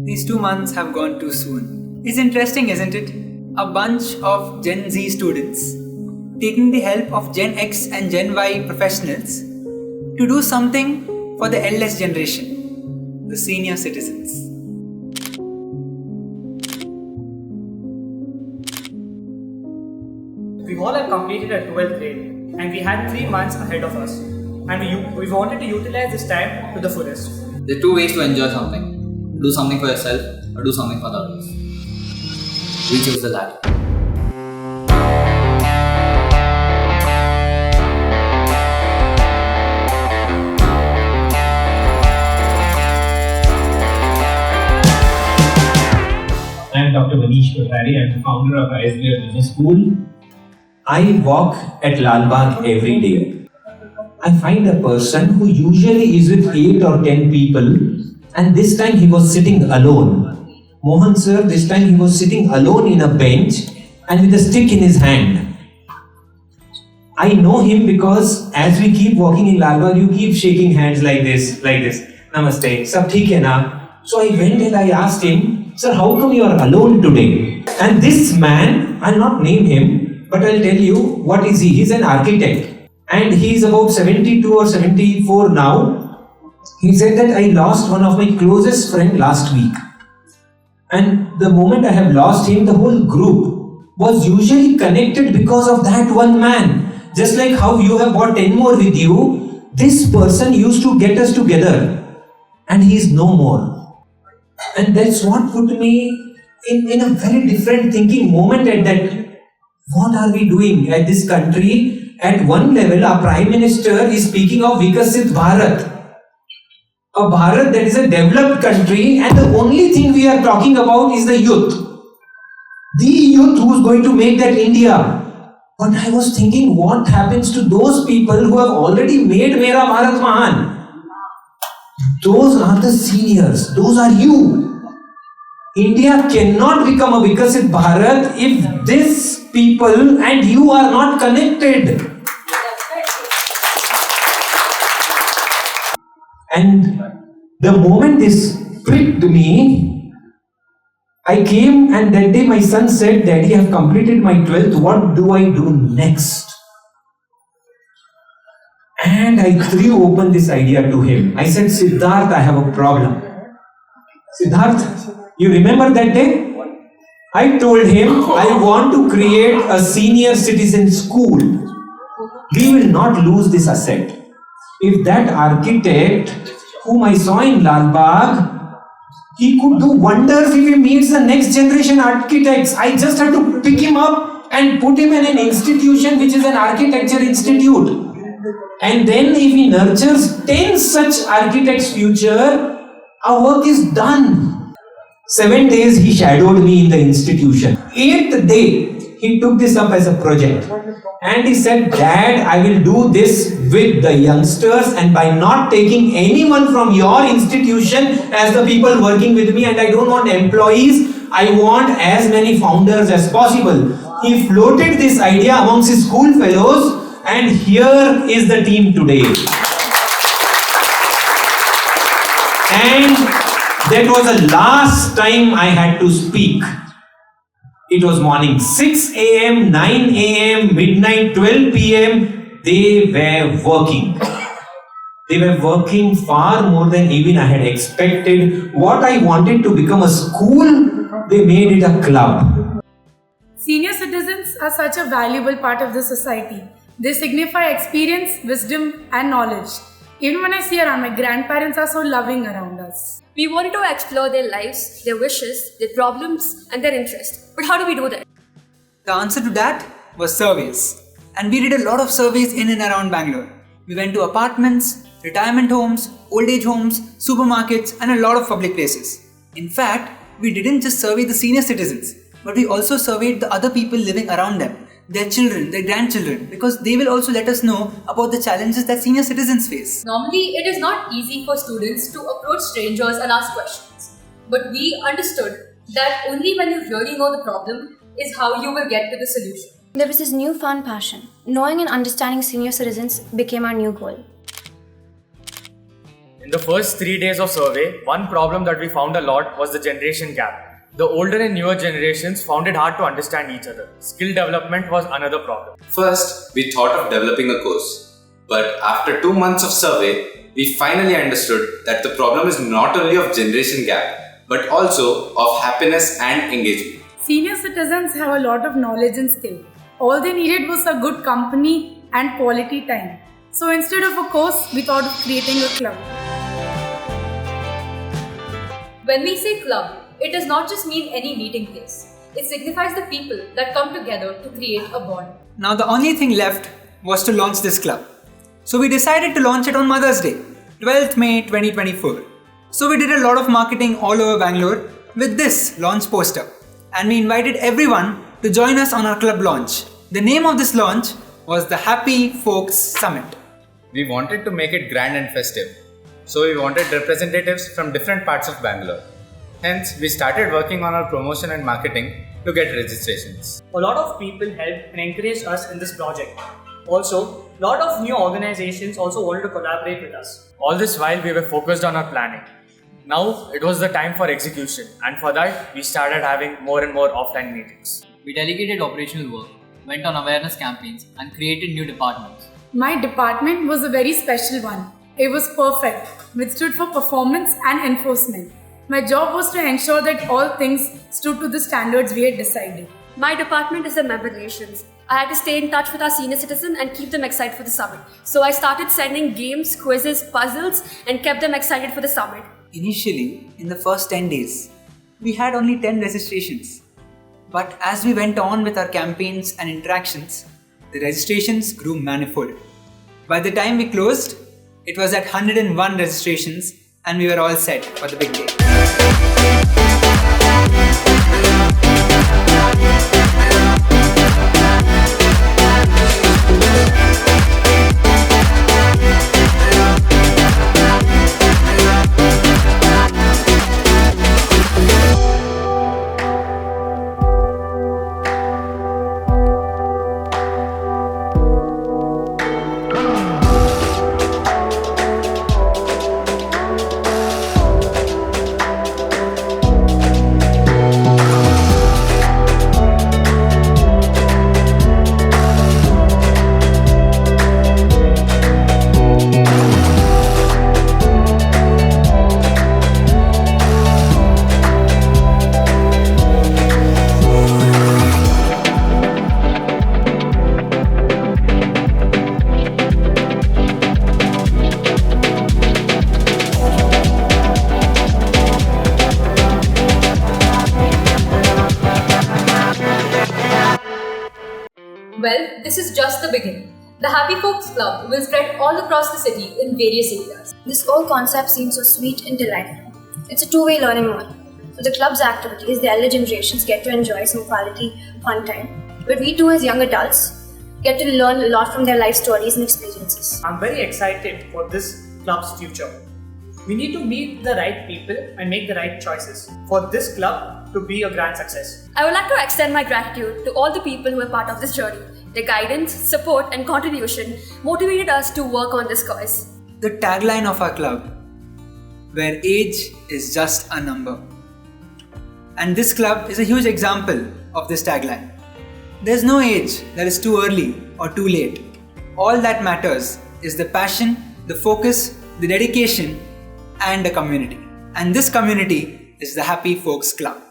These 2 months have gone too soon. It's interesting, isn't it? A bunch of Gen Z students taking the help of Gen X and Gen Y professionals to do something for the eldest generation, the senior citizens. We all have completed our 12th grade and we had 3 months ahead of us. And we wanted to utilize this time to the fullest. There are two ways to enjoy something. Do something for yourself or do something for the others. We choose the latter. I am Dr. Manish Kothari. I am the founder of ISBR Business School. I walk at Lal Bagh every day. I find a person who usually is with 8 or 10 people, and this time he was sitting alone. Mohan sir, this time he was sitting alone in a bench and with a stick in his hand. I know him because as we keep walking in Lal Bagh, you keep shaking hands like this. Namaste, sab theek hai na? So I went and I asked him, sir, how come you are alone today? And this man, I'll not name him, but I'll tell you what is he. He's an architect and he's about 72 or 74 now. He said that I lost one of my closest friend last week. And the moment I have lost him, the whole group was usually connected because of that one man. Just like how you have got 10 more with you, this person used to get us together and he is no more. And that's what put me in a very different thinking moment at that. What are we doing at this country? At one level, our Prime Minister is speaking of Vikasit Bharat. A Bharat that is a developed country, and the only thing we are talking about is the youth. The youth who is going to make that India. But I was thinking, what happens to those people who have already made Mera Bharat Mahan? Those are the seniors. Those are you. India cannot become a Vikasit Bharat if these people and you are not connected. And the moment this pricked me, I came and that day my son said, Daddy, I have completed my 12th. What do I do next? And I threw open this idea to him. I said, Siddharth, I have a problem. Siddharth, you remember that day? I told him, I want to create a senior citizen school. We will not lose this asset. If that architect whom I saw in Lal Bagh, he could do wonders if he meets the next generation architects. I just have to pick him up and put him in an institution which is an architecture institute. And then if he nurtures 10 such architects' future, our work is done. 7 days he shadowed me in the institution. 8th day, he took this up as a project. And he said, Dad, I will do this with the youngsters and by not taking anyone from your institution as the people working with me, and I don't want employees, I want as many founders as possible. He floated this idea amongst his school fellows, and here is the team today. And that was the last time I had to speak. It was morning 6 a.m., 9 a.m., midnight 12 p.m. They were working. They were working far more than even I had expected. What I wanted to become a school, they made it a club. Senior citizens are such a valuable part of the society. They signify experience, wisdom, and knowledge. Even when I see around, my grandparents are so loving around us. We wanted to explore their lives, their wishes, their problems, and their interests. But how do we do that? The answer to that was surveys. And we did a lot of surveys in and around Bangalore. We went to apartments, retirement homes, old age homes, supermarkets, and a lot of public places. In fact, we didn't just survey the senior citizens, but we also surveyed the other people living around them, their children, their grandchildren, because they will also let us know about the challenges that senior citizens face. Normally, it is not easy for students to approach strangers and ask questions. But we understood that only when you really know the problem is how you will get to the solution. There was this newfound passion. Knowing and understanding senior citizens became our new goal. In the first 3 days of survey, one problem that we found a lot was the generation gap. The older and newer generations found it hard to understand each other. Skill development was another problem. First, we thought of developing a course. But after 2 months of survey, we finally understood that the problem is not only of generation gap, but also of happiness and engagement. Senior citizens have a lot of knowledge and skill. All they needed was a good company and quality time. So instead of a course, we thought of creating a club. When we say club, it does not just mean any meeting place. It signifies the people that come together to create a bond. Now the only thing left was to launch this club. So we decided to launch it on Mother's Day, 12th May 2024. So we did a lot of marketing all over Bangalore with this launch poster. And we invited everyone to join us on our club launch. The name of this launch was the Happy Folks Summit. We wanted to make it grand and festive. So we wanted representatives from different parts of Bangalore. Hence, we started working on our promotion and marketing to get registrations. A lot of people helped and encouraged us in this project. Also, a lot of new organizations also wanted to collaborate with us. All this while we were focused on our planning. Now it was the time for execution, and for that we started having more and more offline meetings. We delegated operational work, went on awareness campaigns, and created new departments. My department was a very special one. It was perfect, which stood for performance and enforcement. My job was to ensure that all things stood to the standards we had decided. My department is the member relations. I had to stay in touch with our senior citizens and keep them excited for the summit. So I started sending games, quizzes, puzzles, and kept them excited for the summit. Initially, in the first 10 days, we had only 10 registrations. But as we went on with our campaigns and interactions, the registrations grew manifold. By the time we closed, it was at 101 registrations and we were all set for the big day. Well, this is just the beginning. The Happy Folks Club will spread all across the city in various areas. This whole concept seems so sweet and delightful. It's a two-way learning model. With the club's activities, the elder generations get to enjoy some quality fun time. But we too, as young adults, get to learn a lot from their life stories and experiences. I'm very excited for this club's future. We need to meet the right people and make the right choices for this club to be a grand success. I would like to extend my gratitude to all the people who are part of this journey. Their guidance, support, and contribution motivated us to work on this cause. The tagline of our club, where age is just a number. And this club is a huge example of this tagline. There's no age that is too early or too late. All that matters is the passion, the focus, the dedication, and a community. And this community is the Happy Folks Club.